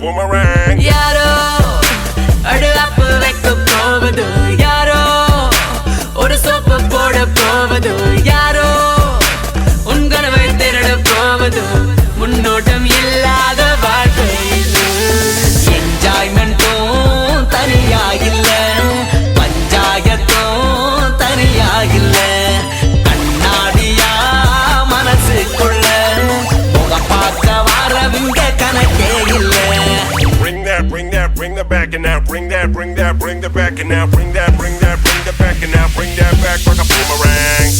boomerang. Yaro, adu appu vekka povadu. Yaro, oru soap poda povadu. Yaro, un kanavai thirada povadu. முன்னோட்டம் இல்லாத வாழ்க்கை இது. என்ஜாய்மெண்ட்டும் தனியா இல்ல, பஞ்சாயத்தும் தனியா இல்ல. கண்ணாடியா மனசுக்குள்ள முக பார்க்க வரவிங்க கணக்கே இல்ல. Bring that back and now. Bring that back and now. Bring that back and now. Bring that back like a boomerang.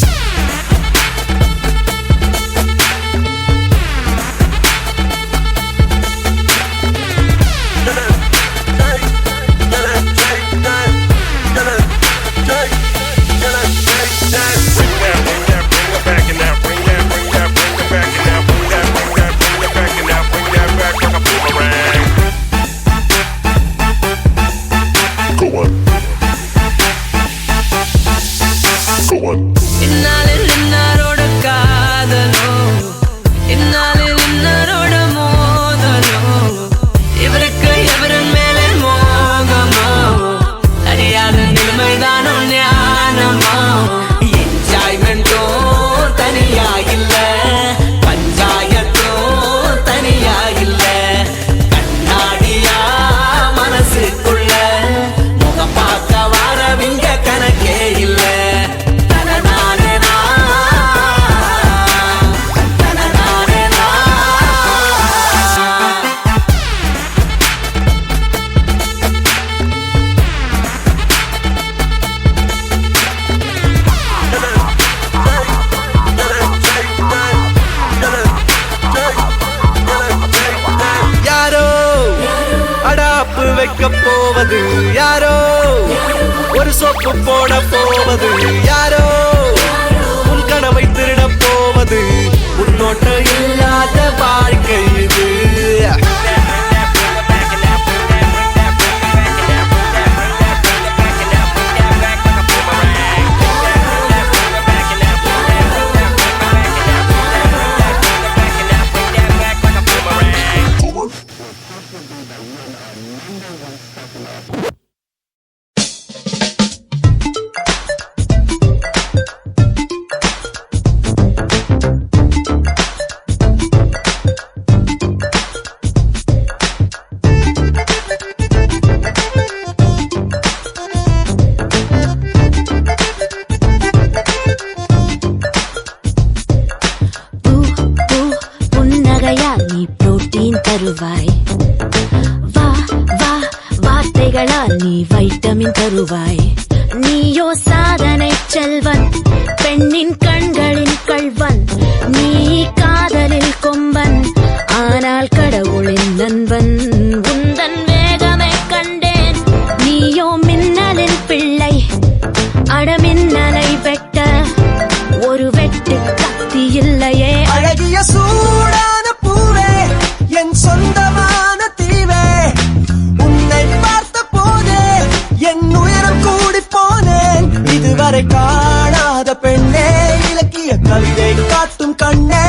இந்நாளில் இன்னாரோட காதலோ, இந்நாளில் இன்னாரோட மோதலோ, இவருக்கு இவரின் மேலே மோகமோ, அறியாத நிலைமைதானோ ஞானமோ. என்ஜாய்மெண்டோ தனியா இல்ல, பஞ்சாயத்தோ தனியா இல்ல. கண்ணாடியா மனசுக்குள்ள முக பார்க்க வரவிங்க கணக்கே இல்ல. வைக்க போவது யாரோ, ஒரு சோப்பு போட போவது யாரோ, உன் கனவை திருட போவது முன்னோட்டம் இல்லாத வாழ்க்கை இது. நீ புரோட்டீன் தருவாய், வா வா வார்த்தைகளால் நீ வைட்டமின் தருவாய். நீயோ சாதனை செல்வன், பெண்ணின் கண்களின் கள்வன். நீ காதலில் கொம்பன், ஆனால் கடவுளின் நண்பன். உந்தன் வேகமை கண்டேன், நீயோ மின்னலின் பிள்ளை. அடமின்னலை வெட்ட ஒரு வெட்டு கத்தி இல்லையே. அழகிய சூடான பூவே, என் சொந்தமான தீவே, உன்னை பார்த்த போதே என் உயரம் கூடி போனேன். இதுவரை காணாத பெண்ணே, இலக்கிய கவிதை காட்டும் கண்ணே,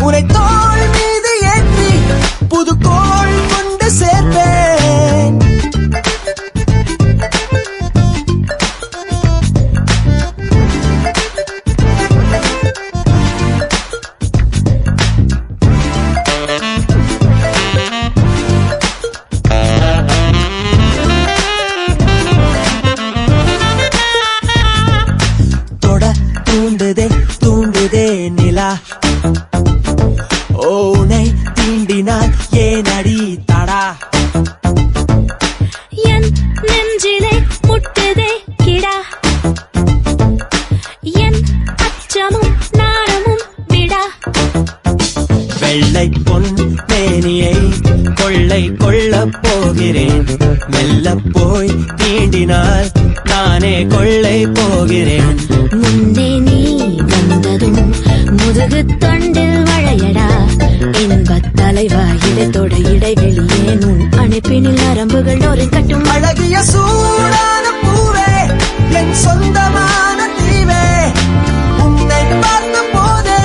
உன்னை தோள் மீது ஏற்றி புது கோள் கொண்டு சேர்ப்பேன். தூண்டுதே நிலா, ஓனை தீண்டினால் ஏன் அடி தடா. என் நெஞ்சிலே முட்டுதே கிடா, என் அச்சமும் நாணமும் விடா. வெள்ளை பொன் மேனியை கொள்ளை கொள்ளப் போகிறேன். மெல்ல போய் தீண்டினால் நானே கொள்ளை போகிறேன். முன்னே நீ வந்ததும் முதுகு தொண்டில் வளையடா. இன்பத் தலைவா இடத்தோட இடைவெளியே உன் அணைப்பினில் நரம்புகள் ஒரு கட்டும். அழகிய சூடான பூவே, என் சொந்தமான தீவே, உன்னை பார்த்த போதே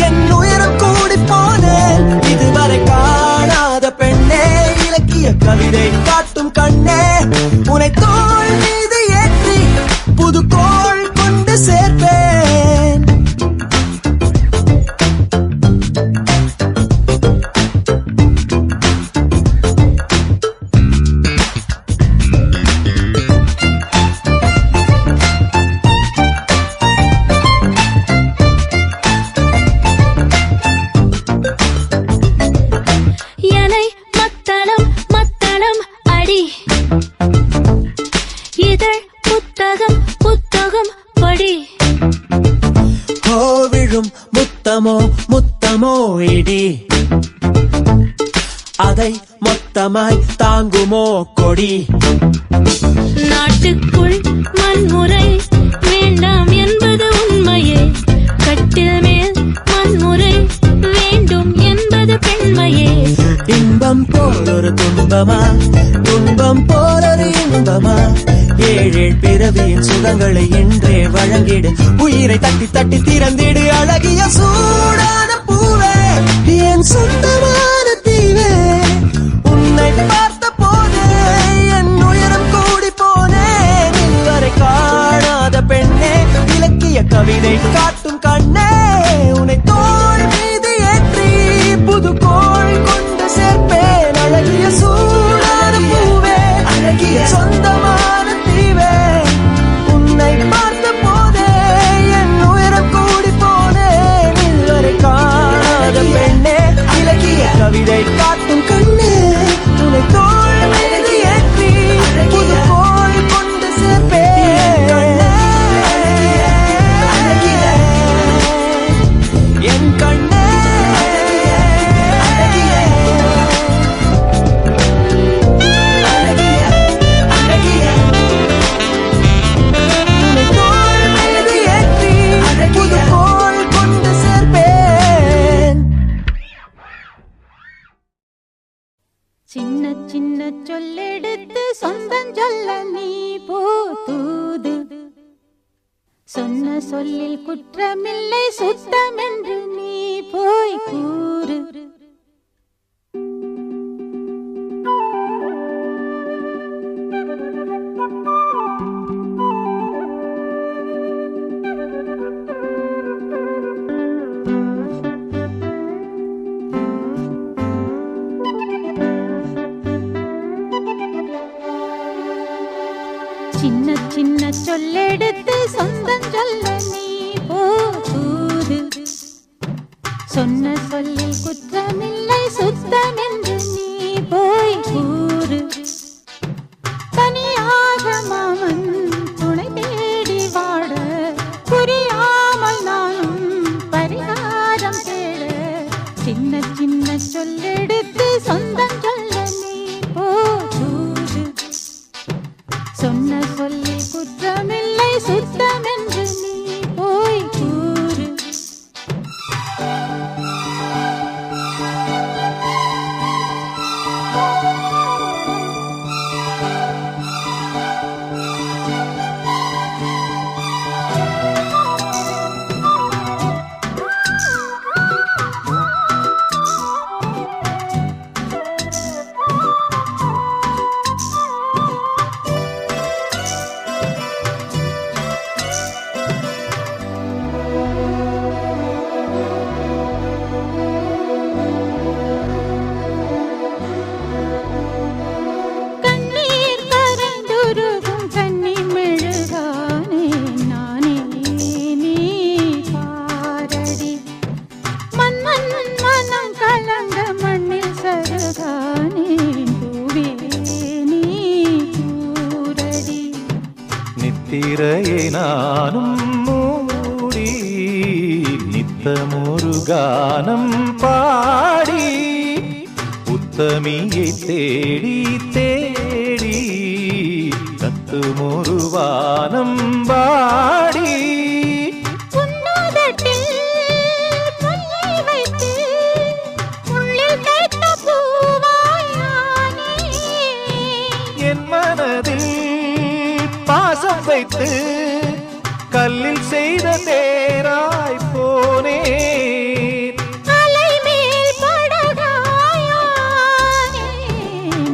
என் உயரம் கூடி போனேன். இதுவரை காணாத பெண்ணே, இலக்கிய விழும் முத்தமோ முத்தமோ இடி அதை மொத்தமாய் தாங்குமோ கொடி நாட்டுக்குள் வன்முறை வேண்டாம் என்பது உண்மையே கட்டில் மேல் வன்முறை வேண்டும் என்பது பெண்மையே இன்பம் போலொரு துன்பமா துன்பம் போலொரு இன்பமா ஏழேழ் பிறவியின் சுகங்களை என்றே வழங்கிடு உயிரை தட்டி தட்டி திறந்திடு அழகிய சூடான பூவே என் சொந்தமான தீவே உன்னை பார்த்த போதே என் உயரம் கூடி போனேன் இதுவரை காணாத பெண்ணே இலக்கிய கவிதை காட்டும் கண்ணே உன்னை தோள் மீது ஏற்றி புது கோள் கொண்டு சேர்ப்பேன் அழகிய சூடான பூவே அழகிய சொந்தமான தீவே உன்னை பார்த்த போதே என் உயரம் கூடி போனேன் இதுவரை காணாத பெண்ணே இலக்கிய கவிதை காட்டும் கண்ணே உன்னை தோள் மீது ஏற்றி புது கோள் கொண்டு சேர்ப்பேன் அழகிய என் கண்ணே உன்னை தோள் மீது ஏற்றி புது கோள் கொண்டு சேர்ப்பேன் சின்ன சின்ன சொல்லெடுத்து சொந்தம் சொல்ல நீ போதூது சொன்ன சொல்லில் குற்றமில்லை சுத்தம் என்று நீ போய் கூறு சின்ன சின்ன சொல்லெடுத்து சொந்தம் சொல்ல நீ போதூது சொன்ன சொல்லில் குற்றமில்லை சுத்தம் என்று நீ போய் கூறு தனியாக மாமன் துணை தேடி வாட புரியாமல் நானும் பரிகாரம் தேட சின்ன சின்ன சொல்லெடுத்து சொந்தம் சொல்ல நீ போதூது சொன்ன சொல்லி குற்றமில்லை சுத்தம் என்று நீ போய் கூறு கண்ணீர் கரைந்துருகும் கன்னி மெழுகானே நானே நீ பாரடி மன்னன் மனம் கலந்த மண்ணில் சருகானே பூவே நீ கூரடி நித்திரையை நானும் மூடி நித்தமொரு கானம் பாடி உத்தமியை தேடி தேடி கத்துமொரு வானம் பாடி உன்னோதட்டில் முல்லை வைத்து முள்ளில் தைத்த பூவாயானே என் மனதில் பாசம் வைத்து கல்லில் செய்த தேராய் போனேன் அலை மேல் படகாயானே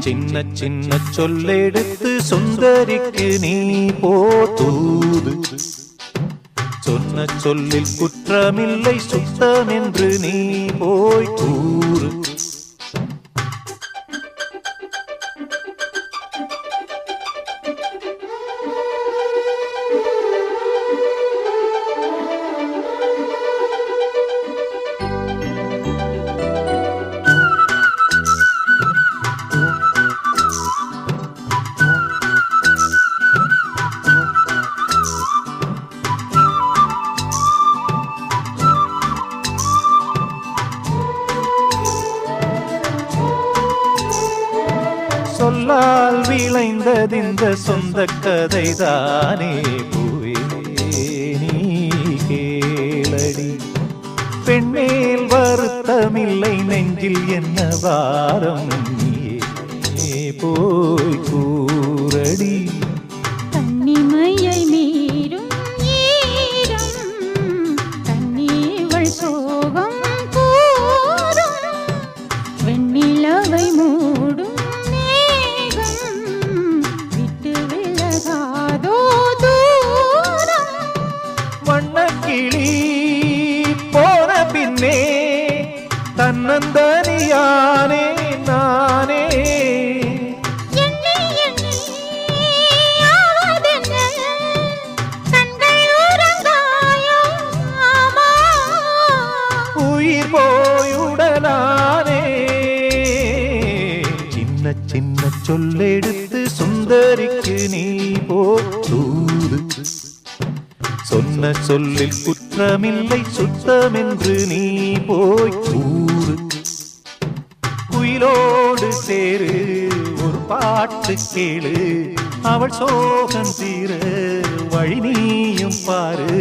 சின்ன சின்ன சொல்லெடுத்து சுந்தரிக்கு நீ போதூது சொன்ன சொல்லில் குற்றமில்லை சுத்தம் என்று நீ போய் கூறு அன்பால் விளைந்ததிந்த சொந்த கதைதானே பூவே நீ கேளடி. பெண்ணேல் வருத்தமில்லை நெஞ்சில் என்ன வாரம் நீயே போய் கூரடி. கன்னிமையை மீறும் ஈரம் கண்ணீவள் சோகம் கூறும் வெண்ணிலவை மூடும் மேகம் விட்டு விலகாதோ தூரம். வண்ணக்கிளி போன பின்னே தன்னந்தனியானே நானே. எண்ணி எண்ணி ஆவதென்ன கண்கள் உறங்காயோ ஆமா. உயிர் போயுடனானே. சின்ன சின்ன சொல்லெடுத்து சுந்தரிக்கு நீ போது. சொன்ன சொல்லில் குற்றமில்லை சுத்தமென்று நீ போய் கூறு. குயிலோடு சேரு ஒரு பாட்டு கேளு. அவள் சோகம் தீர வழி நீயும் பாரு.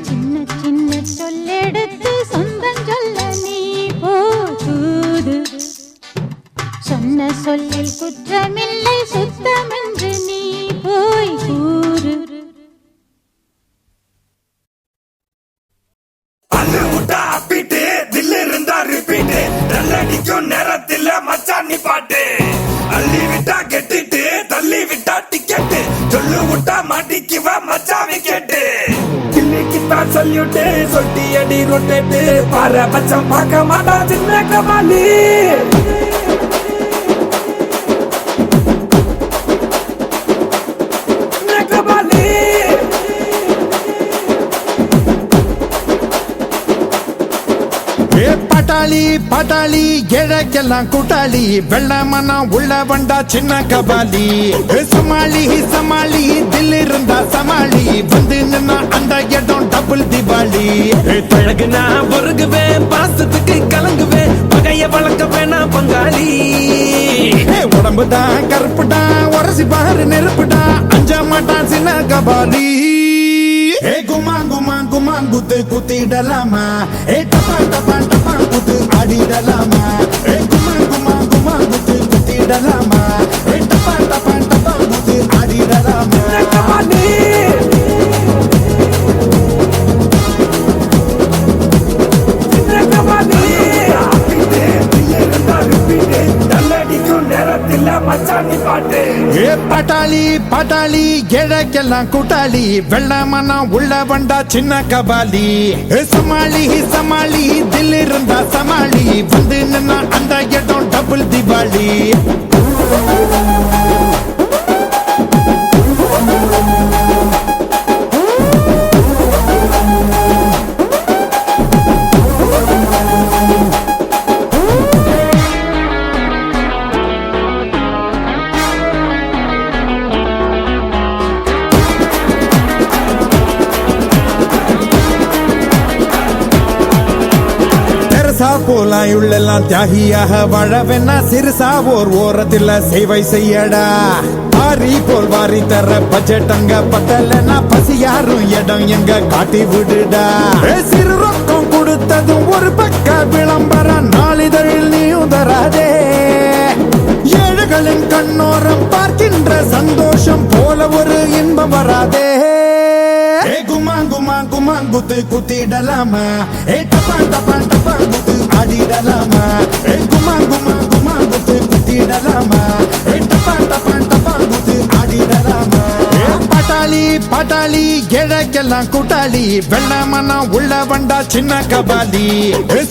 சின்ன சின்ன சொல்லெடுத்து சொந்தம் சொல்ல நீ போது. சொன்ன சொல்லில் குற்றமில்லை சுத்தமென்று நீ போய் கூறு. அள்ளு விட்டா அப்பிட்டு தில்லு இருந்தா ரிப்பீட்டு நல்லடிக்கும் நேரத்தில் மச்சான் நீ பாட்டு. அள்ளி விட்டா கெட்டிட்டு தள்ளி விட்டா டிக்கெட்டு சொல்லு விட்டா மாட்டிக்குவ மச்சா விக்கெட்டு. கிள்ளிக்கிட்டா சொல்லிட்டு சொட்டி அடி ரொட்டேட்டு பாரு பச்சம் பார்க்க மாட்டா சின்ன கபாலி. பட்டாளி பட்டாளி ஏழைக்கெல்லாம் கூட்டாளி வெள்ளமனா உள்ள வண்டா சின்ன கபாலி. சமாளி சமாளி தில்லி இருந்தா சமாளி வந்து நின்னா அந்த இடம் டபுள் திவாலி. பழகுனா பொறுகுவேன் பாசத்துக்கு கலங்குவேன் பகைய வளர்க்க வேணா பங்காளி. உடம்புதான் கருப்புடா உரசி பாரு நெருப்புடா அஞ்ச மாட்டான் சின்ன கபாலி. குமாங்குத்து குத்திடலாமா டப்பா டப்பா டப்பா குத்து ஆடிடலாமா. குமாங்குத்து குத்திடலாமா டப்பா டப்பா டப்பா குத்து ஆடிடலாமா. பட்டாளி பட்டாளி ஏழைக்கெல்லாம் கூட்டாளி வெள்ளமனா உள்ள வண்டா சின்ன கபாலி. சமாளி சமாளி தில்லி இருந்தா சமாளி வந்து நின்னா அந்த இடம் டபுள் திவாலி. போலாயுள்ளெல்லாம் தியாகியாக வாழவென்னா சிறுசா ஓர் ஓரத்தில் சேவை செய்யடா. வாரி போல் வாரி தர பட்ஜெட் அங்க பத்தலன்னா பசி யாரும் இடம் எங்க காட்டி விடுடா. சிறு ரொக்கம் கொடுத்ததும் ஒரு பக்க விளம்பரம் நாளிதழில் நீயும் தராதே. ஏழைகளின் கண்ணோரம் பார்க்கின்ற சந்தோஷம் போல ஒரு இன்பம் வராதே. குமாங்குத்து குத்திடலாமா டப்பா டப்பா டப்பா குத்து ஆடிடலாமா. குமாங்குத்து குத்திடலாமா டப்பா டப்பா டப்பா குத்து ஆடிடலாமா. பட்டாளி பட்டாளி ஏழைக்கெல்லாம் கூட்டாளி வெள்ளமனா உள்ள வண்டா சின்ன கபாலி.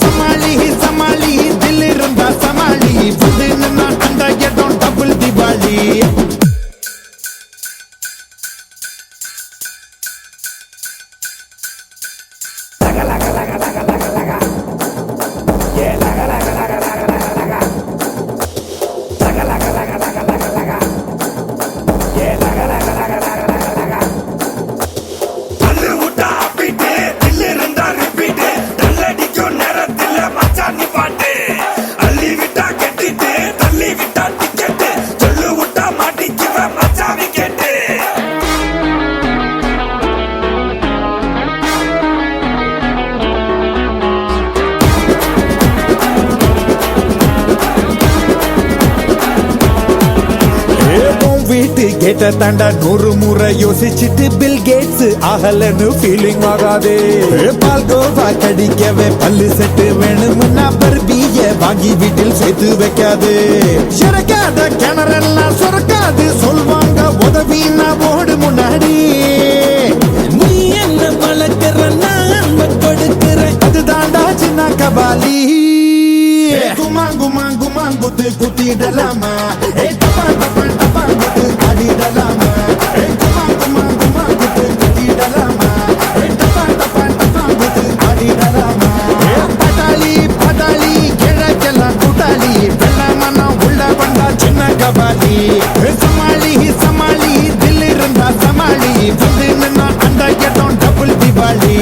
சமாளி சமாளி தில்லி இருந்தா சமாளி வந்து நின்னா அந்த இடம் டபுள் திவாலி. அள்ளி விட்டா கெட்டிட்டு தள்ளி விட்டா டிக்கெட்டு சொல்லு விட்டா பட்ஜெட்டை தாண்டா 100 முறை யோசிச்சுட்டு பில் கேட்ஸ் ஆகலன்னு ஃபீலிங் ஆகாதே. பால்கோவா கடிக்கவே பல்லு செட்டு வேணும்னா பர்பிய வாங்கி வீட்டில் சேர்த்து வைக்காது. சிறக்காத கிணறெல்லாம் சுரக்காது சொல்வாங்க உதவினா ஓடு முன்னாடி. நீ என்ன வளர்க்கிற நான் அன்பை கொடுக்கிறேன், அது தாண்டா சின்ன கபாலி. குமாங்குத்து குத்திடலாமா, டப்பாங்குத்து ஆடிடலாமா, குமாங்குத்து குத்திடலாமா, டப்பாங்குத்து ஆடிடலாமா. பட்டாளி பட்டாளி கிழக்கெல்லாம் கூட்டாளி, வெள்ளமனம் உள்ள வந்தா சின்ன கபாலி. சமாளி சமாளி தில் இருந்தா சமாளி, வந்து நின்னா அந்த இடம் டபுள் திவாலி.